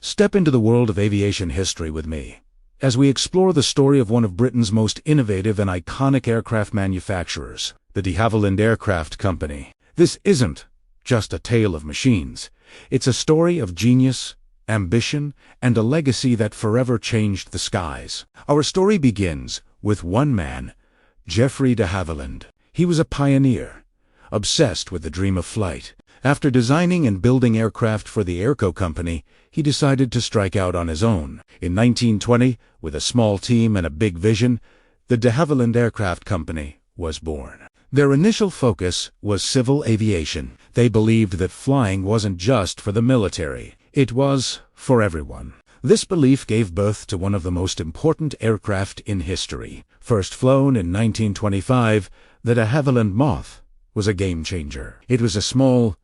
Step into the world of aviation history with me, as we explore the story of one of Britain's most innovative and iconic aircraft manufacturers, the de Havilland Aircraft Company. This isn't just a tale of machines. It's a story of genius, ambition, and a legacy that forever changed the skies. Our story begins with one man, Geoffrey de Havilland. He was a pioneer, obsessed with the dream of flight. After designing and building aircraft for the Airco Company, he decided to strike out on his own. In 1920, with a small team and a big vision, the de Havilland Aircraft Company was born. Their initial focus was civil aviation. They believed that flying wasn't just for the military. It was for everyone. This belief gave birth to one of the most important aircraft in history. First flown in 1925, the de Havilland Moth was a game-changer. It was a small,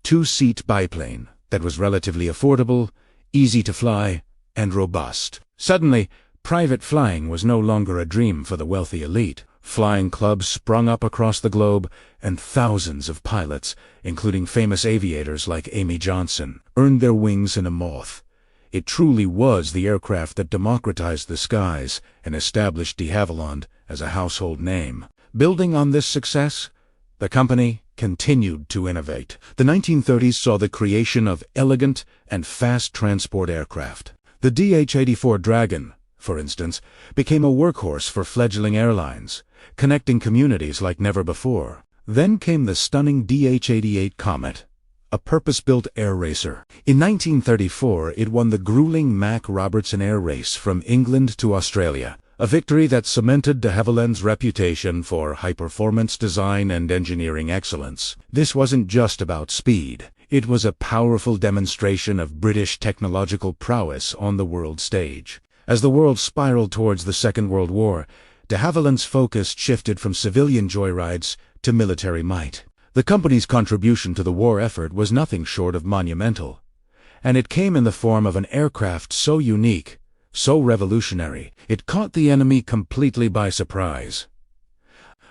two-seat biplane that was relatively affordable, easy to fly, and robust. Suddenly, private flying was no longer a dream for the wealthy elite. Flying clubs sprung up across the globe, and thousands of pilots, including famous aviators like Amy Johnson, earned their wings in a Moth. It truly was the aircraft that democratized the skies and established de Havilland as a household name. Building on this success, the company continued to innovate. The 1930s saw the creation of elegant and fast transport aircraft. The DH-84 Dragon, for instance, became a workhorse for fledgling airlines, connecting communities like never before. Then came the stunning DH-88 Comet, a purpose-built air racer. In 1934, it won the grueling Mack Robertson Air Race from England to Australia, a victory that cemented de Havilland's reputation for high-performance design and engineering excellence. This wasn't just about speed. It was a powerful demonstration of British technological prowess on the world stage. As the world spiraled towards the Second World War, de Havilland's focus shifted from civilian joyrides to military might. The company's contribution to the war effort was nothing short of monumental, and it came in the form of an aircraft so unique, so revolutionary, it caught the enemy completely by surprise.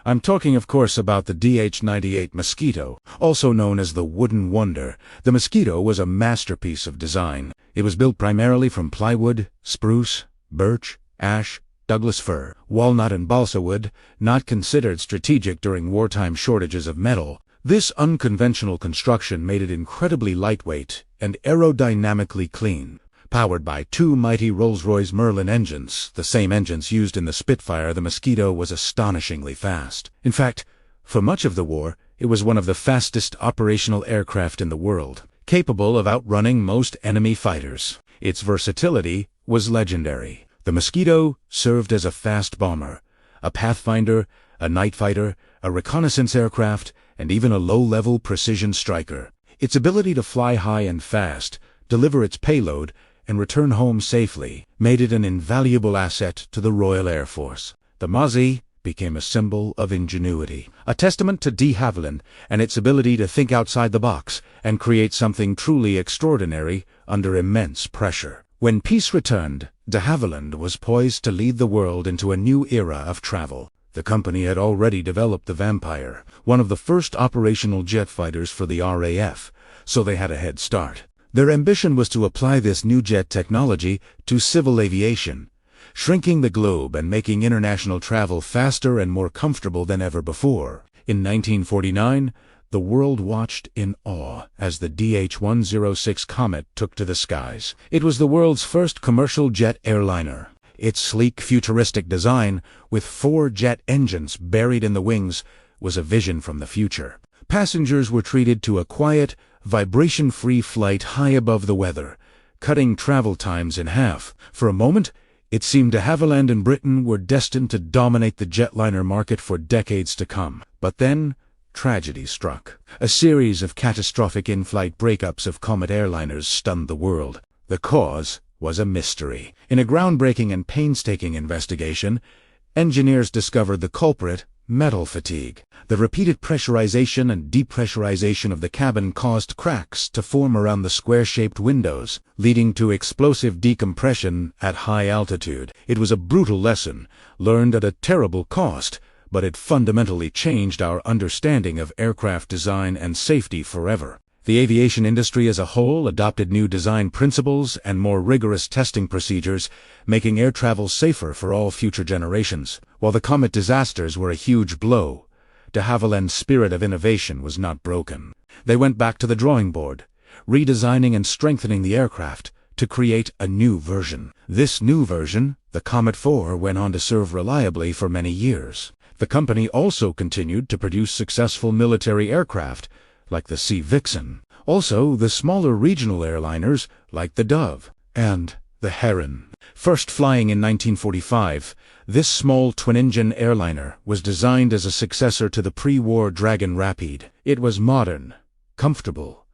I'm talking, of course, about the DH-98 Mosquito, also known as the Wooden Wonder. The Mosquito was a masterpiece of design. It was built primarily from plywood, spruce, birch, ash, Douglas fir, walnut, and balsa wood, not considered strategic during wartime shortages of metal. This unconventional construction made it incredibly lightweight and aerodynamically clean. Powered by two mighty Rolls-Royce Merlin engines, the same engines used in the Spitfire, the Mosquito was astonishingly fast. In fact, for much of the war, it was one of the fastest operational aircraft in the world, capable of outrunning most enemy fighters. Its versatility was legendary. The Mosquito served as a fast bomber, a pathfinder, a night fighter, a reconnaissance aircraft, and even a low-level precision striker. Its ability to fly high and fast, deliver its payload, and return home safely made it an invaluable asset to the Royal Air Force. The Mozzie became a symbol of ingenuity, a testament to de Havilland and its ability to think outside the box and create something truly extraordinary under immense pressure. When peace returned, de Havilland was poised to lead the world into a new era of travel. The company had already developed the Vampire, one of the first operational jet fighters for the RAF, so they had a head start. Their ambition was to apply this new jet technology to civil aviation, shrinking the globe and making international travel faster and more comfortable than ever before. In 1949, the world watched in awe as the DH-106 Comet took to the skies. It was the world's first commercial jet airliner. Its sleek, futuristic design, with 4 jet engines buried in the wings, was a vision from the future. Passengers were treated to a quiet, vibration-free flight high above the weather, cutting travel times in half. For a moment, it seemed de Havilland and Britain were destined to dominate the jetliner market for decades to come. But then, tragedy struck. A series of catastrophic in-flight breakups of Comet airliners stunned the world. The cause was a mystery. In a groundbreaking and painstaking investigation, engineers discovered the culprit: metal fatigue. The repeated pressurization and depressurization of the cabin caused cracks to form around the square-shaped windows, leading to explosive decompression at high altitude. It was a brutal lesson, learned at a terrible cost, but it fundamentally changed our understanding of aircraft design and safety forever. The aviation industry as a whole adopted new design principles and more rigorous testing procedures, making air travel safer for all future generations. While the Comet disasters were a huge blow, de Havilland's spirit of innovation was not broken. They went back to the drawing board, redesigning and strengthening the aircraft to create a new version. This new version, the Comet 4, went on to serve reliably for many years. The company also continued to produce successful military aircraft, like the Sea Vixen. Also, the smaller regional airliners, like the Dove and the Heron. First flying in 1945, this small twin-engine airliner was designed as a successor to the pre-war Dragon Rapide. It was modern, comfortable,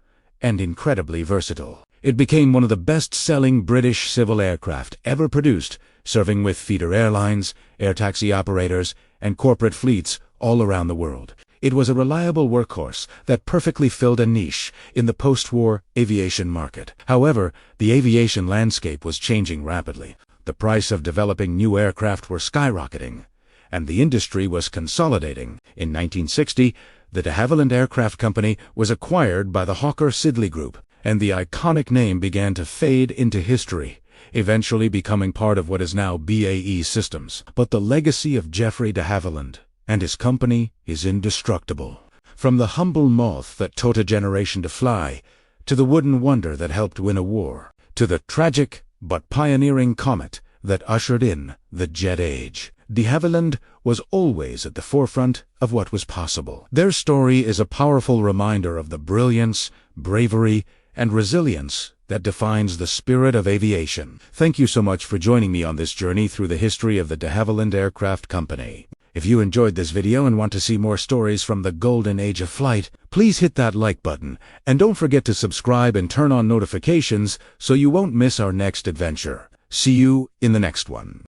and incredibly versatile. It became one of the best-selling British civil aircraft ever produced, serving with feeder airlines, air taxi operators, and corporate fleets all around the world. It was a reliable workhorse that perfectly filled a niche in the post-war aviation market. However, the aviation landscape was changing rapidly. The price of developing new aircraft were skyrocketing, and the industry was consolidating. In 1960, the de Havilland Aircraft Company was acquired by the Hawker Siddeley Group, and the iconic name began to fade into history, eventually becoming part of what is now BAE Systems. But the legacy of Geoffrey de Havilland and his company is indestructible. From the humble moth that taught a generation to fly, to the wooden wonder that helped win a war, to the tragic but pioneering comet that ushered in the jet age, de Havilland was always at the forefront of what was possible. Their story is a powerful reminder of the brilliance, bravery, and resilience that defines the spirit of aviation. Thank you so much for joining me on this journey through the history of the de Havilland Aircraft Company. If you enjoyed this video and want to see more stories from the golden age of flight, please hit that like button, and don't forget to subscribe and turn on notifications so you won't miss our next adventure. See you in the next one.